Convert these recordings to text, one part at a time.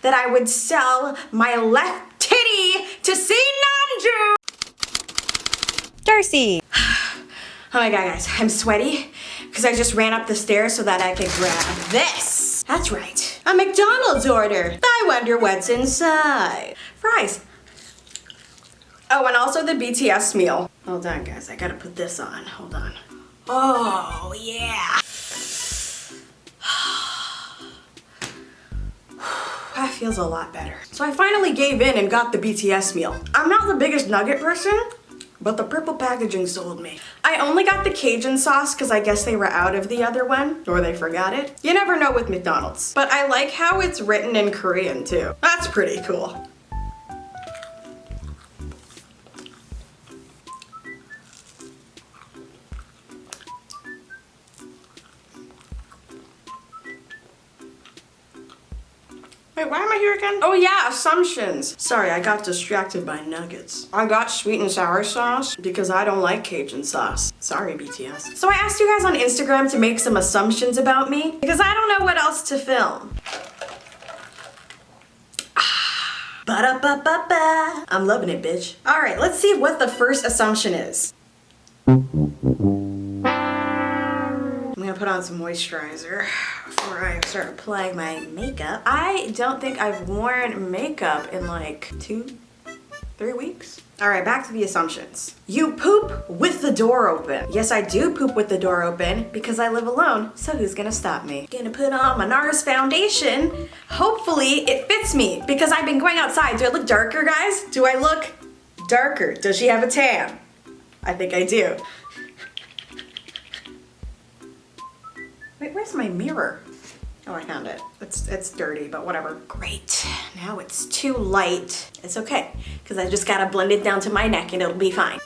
that I would sell my left titty to see Namjoon. Darcei. Oh my god, guys, I'm sweaty because I just ran up the stairs so that I could grab this. That's right, a McDonald's order. I wonder what's inside. Fries. Oh, and also the BTS meal. Hold on, guys, I gotta put this on. Hold on. Oh, yeah. That feels a lot better. So I finally gave in and got the BTS meal. I'm not the biggest nugget person, but the purple packaging sold me. I only got the Cajun sauce because I guess they were out of the other one, or they forgot it. You never know with McDonald's. But I like how it's written in Korean too. That's pretty cool. Wait, why am I here again? Oh yeah, assumptions. Sorry, I got distracted by nuggets. I got sweet and sour sauce because I don't like Cajun sauce. Sorry, BTS. So I asked you guys on Instagram to make some assumptions about me because I don't know what else to film. Ba-da-ba-ba-ba. I'm loving it, bitch. All right, let's see what the first assumption is. I'm gonna put on some moisturizer before I start applying my makeup. I don't think I've worn makeup in like 2-3 weeks. All right, back to the assumptions. You poop with the door open. Yes, I do poop with the door open because I live alone, so who's gonna stop me? Gonna put on my NARS foundation. Hopefully it fits me because I've been going outside. Do I look darker, guys? Do I look darker? Does she have a tan? I think I do. Wait, where's my mirror? Oh, I found it. It's dirty, but whatever. Great. Now it's too light. It's okay, because I just gotta blend it down to my neck and it'll be fine.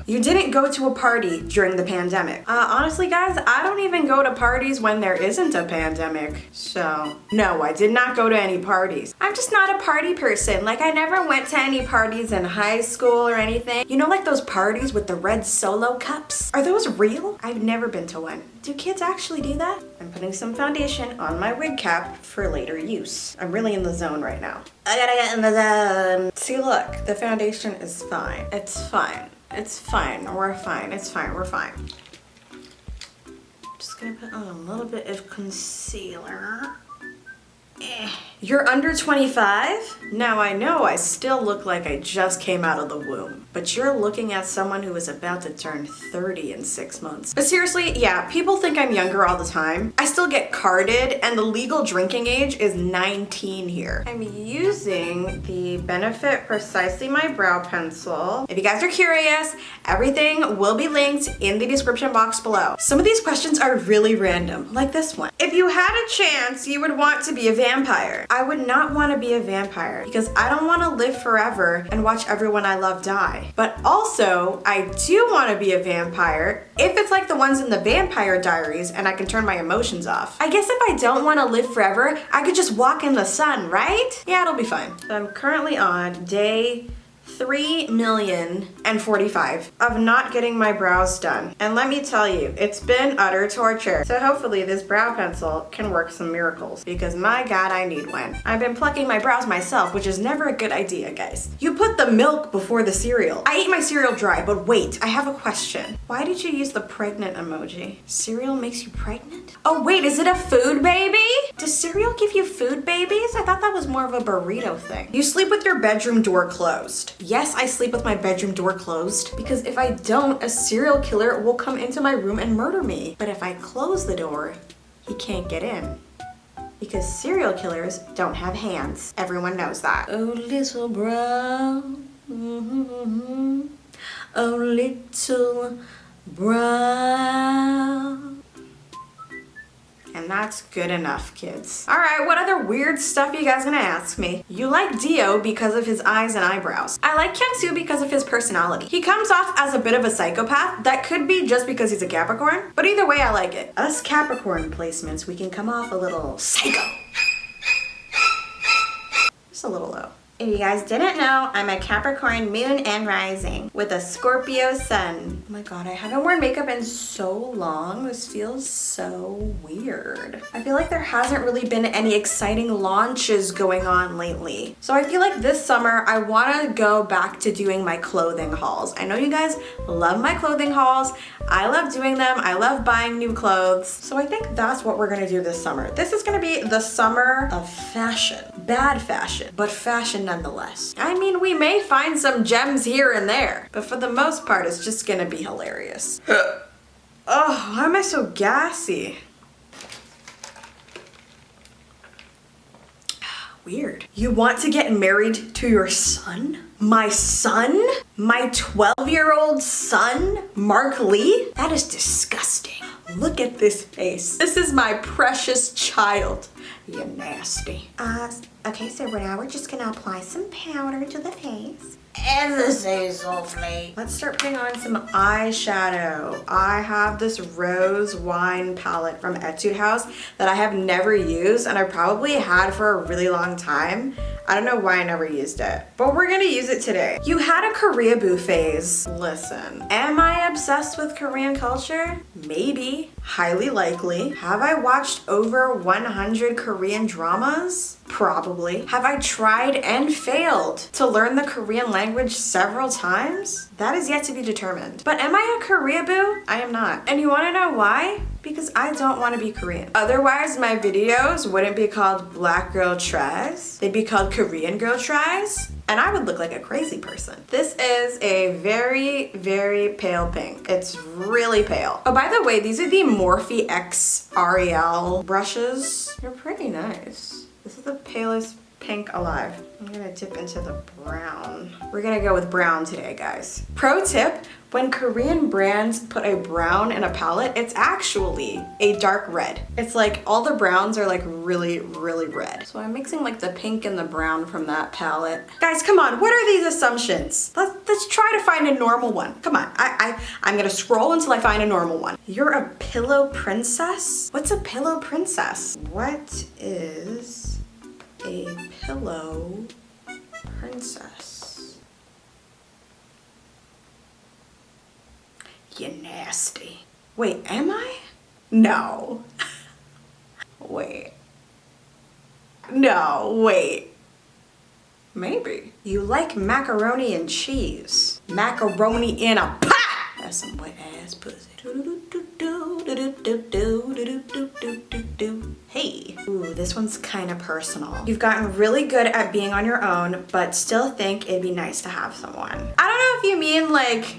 You didn't go to a party during the pandemic. Honestly, guys, I don't even go to parties when there isn't a pandemic. So, no, I did not go to any parties. I'm just not a party person. Like, I never went to any parties in high school or anything. You know, like those parties with the red Solo cups? Are those real? I've never been to one. Do kids actually do that? I'm putting some foundation on my wig cap for later use. I'm really in the zone right now. I gotta get in the zone. See, look, the foundation is fine. It's fine. It's fine. We're fine. It's fine. We're fine. Just gonna put on a little bit of concealer. You're under 25? Now I know I still look like I just came out of the womb, but you're looking at someone who is about to turn 30 in 6 months. But seriously, yeah, people think I'm younger all the time. I still get carded and the legal drinking age is 19 here. I'm using the Benefit Precisely My Brow Pencil. If you guys are curious, everything will be linked in the description box below. Some of these questions are really random, like this one. If you had a chance, you would want to be a vampire. I would not want to be a vampire because I don't want to live forever and watch everyone I love die. But also, I do want to be a vampire if it's like the ones in the Vampire Diaries and I can turn my emotions off. I guess if I don't want to live forever, I could just walk in the sun, right? Yeah, it'll be fine. So I'm currently on day 3,045,000 of not getting my brows done. And let me tell you, it's been utter torture. So hopefully this brow pencil can work some miracles because my God, I need one. I've been plucking my brows myself, which is never a good idea, guys. You put the milk before the cereal. I ate my cereal dry, but wait, I have a question. Why did you use the pregnant emoji? Cereal makes you pregnant? Oh wait, is it a food baby? Does cereal give you food babies? I thought that was more of a burrito thing. You sleep with your bedroom door closed. Yes, I sleep with my bedroom door closed because if I don't, a serial killer will come into my room and murder me. But if I close the door, he can't get in because serial killers don't have hands. Everyone knows that. Oh, little brown, oh, little brown. And that's good enough, kids. All right, what other weird stuff are you guys gonna ask me? You like Dio because of his eyes and eyebrows. I like Kyung-soo because of his personality. He comes off as a bit of a psychopath. That could be just because he's a Capricorn, but either way, I like it. Us Capricorn placements, we can come off a little psycho. Just a little low. If you guys didn't know, I'm a Capricorn moon and rising with a Scorpio sun. Oh my god, I haven't worn makeup in so long. This feels so weird. I feel like there hasn't really been any exciting launches going on lately. So I feel like this summer I want to go back to doing my clothing hauls. I know you guys love my clothing hauls. I love doing them. I love buying new clothes. So I think that's what we're gonna do this summer. This is gonna be the summer of fashion. Bad fashion, but fashion nonetheless. I mean, we may find some gems here and there, but for the most part, it's just gonna be hilarious. Oh, why am I so gassy? Weird. You want to get married to your son? My son? My 12-year-old son? Mark Lee? That is disgusting. Look at this face. This is my precious child. You nasty. Okay, so now we're just gonna apply some powder to the face. Ever so softly. Let's start putting on some eyeshadow. I have this rose wine palette from Etude House that I have never used and I probably had for a really long time. I don't know why I never used it, but we're gonna use it today. You had a koreaboo phase. Listen, am I obsessed with Korean culture? Maybe, highly likely. Have I watched over 100 Korean dramas? Probably. Have I tried and failed to learn the Korean language several times? That is yet to be determined. But am I a koreaboo? I am not. And you wanna know why? Because I don't want to be Korean. Otherwise, my videos wouldn't be called Black Girl Tries. They'd be called Korean Girl Tries. And I would look like a crazy person. This is a very, very pale pink. It's really pale. Oh, by the way, these are the Morphe X Ariel brushes. They're pretty nice. This is the palest pink alive. I'm gonna dip into the brown. We're gonna go with brown today, guys. Pro tip, when Korean brands put a brown in a palette, it's actually a dark red. It's like all the browns are like really, really red. So I'm mixing like the pink and the brown from that palette. Guys, come on, what are these assumptions? Let's try to find a normal one. Come on, I'm gonna scroll until I find a normal one. You're a pillow princess? What's a pillow princess? What is a pillow princess? You nasty. Wait, am I? No. Wait. No, wait. Maybe. You like macaroni and cheese. Macaroni in a pot! That's some wet ass pussy. Hey. Ooh, this one's kind of personal. You've gotten really good at being on your own, but still think it'd be nice to have someone. I don't know if you mean like...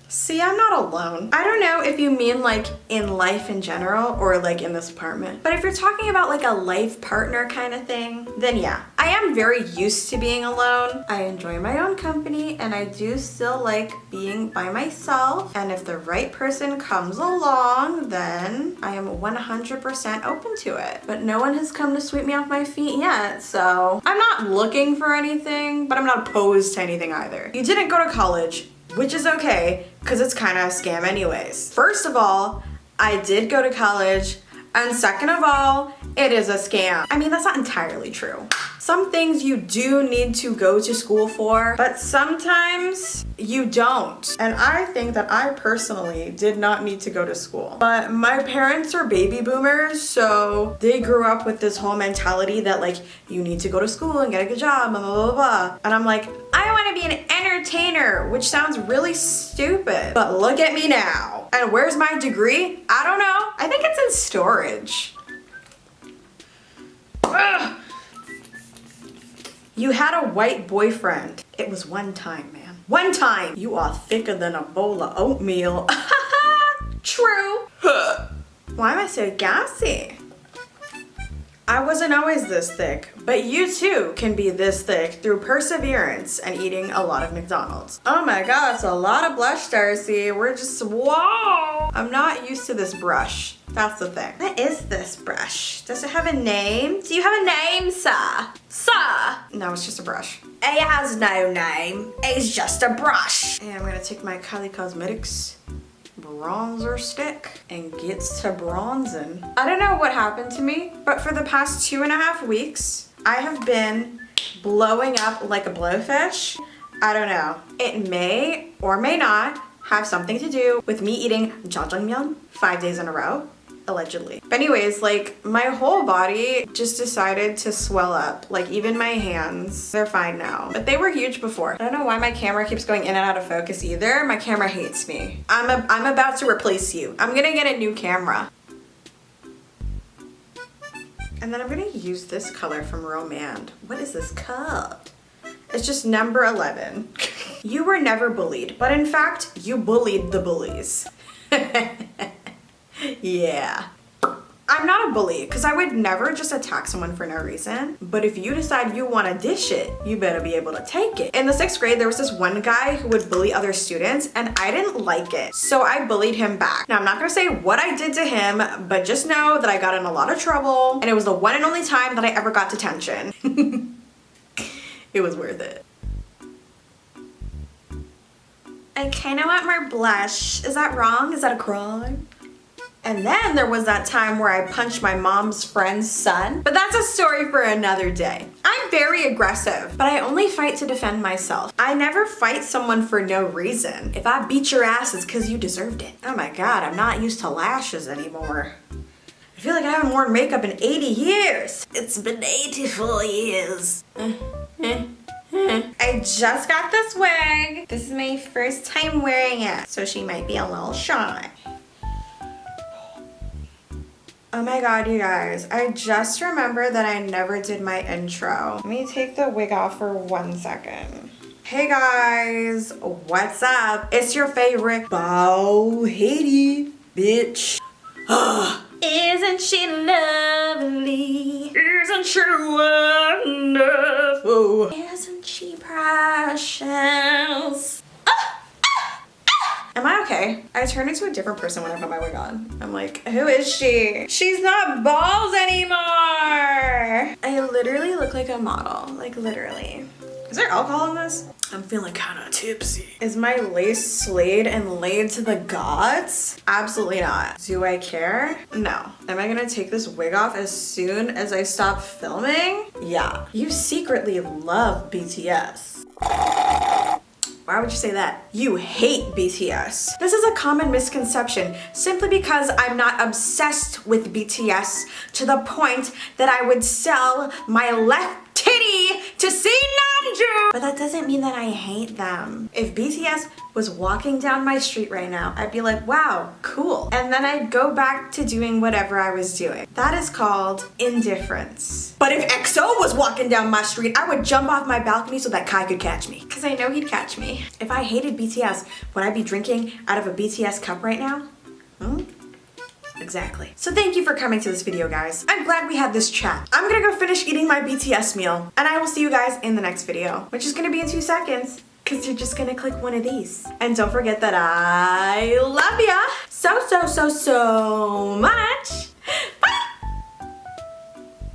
See, I'm not alone. I don't know if you mean like in life in general or like in this apartment. But if you're talking about like a life partner kind of thing, then yeah. I am very used to being alone. I enjoy my own company and I do still like being by myself. And if the right person comes along, then I am 100% open to it. But no one has come to sweep me off my feet yet, so I'm not looking for anything, but I'm not opposed to anything either. You didn't go to college, which is okay, because it's kind of a scam anyways. First of all, I did go to college, and second of all, it is a scam. I mean, that's not entirely true. Some things you do need to go to school for, but sometimes you don't. And I think that I personally did not need to go to school. But my parents are baby boomers, so they grew up with this whole mentality that like, you need to go to school and get a good job, blah, blah, blah, blah. And I'm like, I want to be an entertainer, which sounds really stupid. But look at me now. And where's my degree? I don't know. I think it's in storage. Ugh. You had a white boyfriend. It was one time, man. One time. You are thicker than a bowl of oatmeal. True. Why am I so gassy? I wasn't always this thick, but you too can be this thick through perseverance and eating a lot of McDonald's. Oh my god, it's a lot of blush, Darcey. We're just, whoa! I'm not used to this brush. That's the thing. What is this brush? Does it have a name? Do you have a name, sir? Sir! No, it's just a brush. It has no name. It's just a brush. And I'm gonna take my Kylie Cosmetics bronzer stick and gets to bronzing. I don't know what happened to me, but for the past 2.5 weeks, I have been blowing up like a blowfish. I don't know. It may or may not have something to do with me eating jjajangmyeon 5 days in a row. Allegedly. But anyways, like my whole body just decided to swell up. Like even my hands, they're fine now. But they were huge before. I don't know why my camera keeps going in and out of focus either. My camera hates me. I'm about to replace you. I'm gonna get a new camera. And then I'm gonna use this color from Romand. What is this called? It's just number 11. You were never bullied, but in fact, you bullied the bullies. Yeah. I'm not a bully because I would never just attack someone for no reason. But if you decide you want to dish it, you better be able to take it. In the 6th grade, there was this one guy who would bully other students and I didn't like it. So I bullied him back. Now I'm not going to say what I did to him, but just know that I got in a lot of trouble and it was the one and only time that I ever got detention. It was worth it. I kind of want more blush. Is that wrong? Is that a crime? And then there was that time where I punched my mom's friend's son, but that's a story for another day. I'm very aggressive, but I only fight to defend myself. I never fight someone for no reason. If I beat your ass, it's because you deserved it. Oh my God, I'm not used to lashes anymore. I feel like I haven't worn makeup in 80 years. It's been 84 years. I just got this wig. This is my first time wearing it, so she might be a little shy. Oh my God, you guys, I just remembered that I never did my intro. Let me take the wig off for 1 second. Hey guys, what's up? It's your favorite HATE bitch. Isn't she lovely? Isn't she wonderful? Isn't she precious? Am I okay? I turned into a different person when I put my wig on. I'm like, who is she? She's not balls anymore. I literally look like a model, like literally. Is there alcohol in this? I'm feeling kind of tipsy. Is my lace slayed and laid to the gods? Absolutely not. Do I care? No. Am I gonna take this wig off as soon as I stop filming? Yeah. You secretly love BTS. Why would you say that? You hate BTS. This is a common misconception simply because I'm not obsessed with BTS to the point that I would sell my left titty to see Namjoon. But that doesn't mean that I hate them. If BTS was walking down my street right now, I'd be like, wow, cool. And then I'd go back to doing whatever I was doing. That is called indifference. But if EXO was walking down my street, I would jump off my balcony so that Kai could catch me. Because I know he'd catch me. If I hated BTS, would I be drinking out of a BTS cup right now? Exactly. So thank you for coming to this video, guys. I'm glad we had this chat. I'm gonna go finish eating my BTS meal, and I will see you guys in the next video, which is gonna be in 2 seconds, because you're just gonna click one of these. And don't forget that I love ya so much.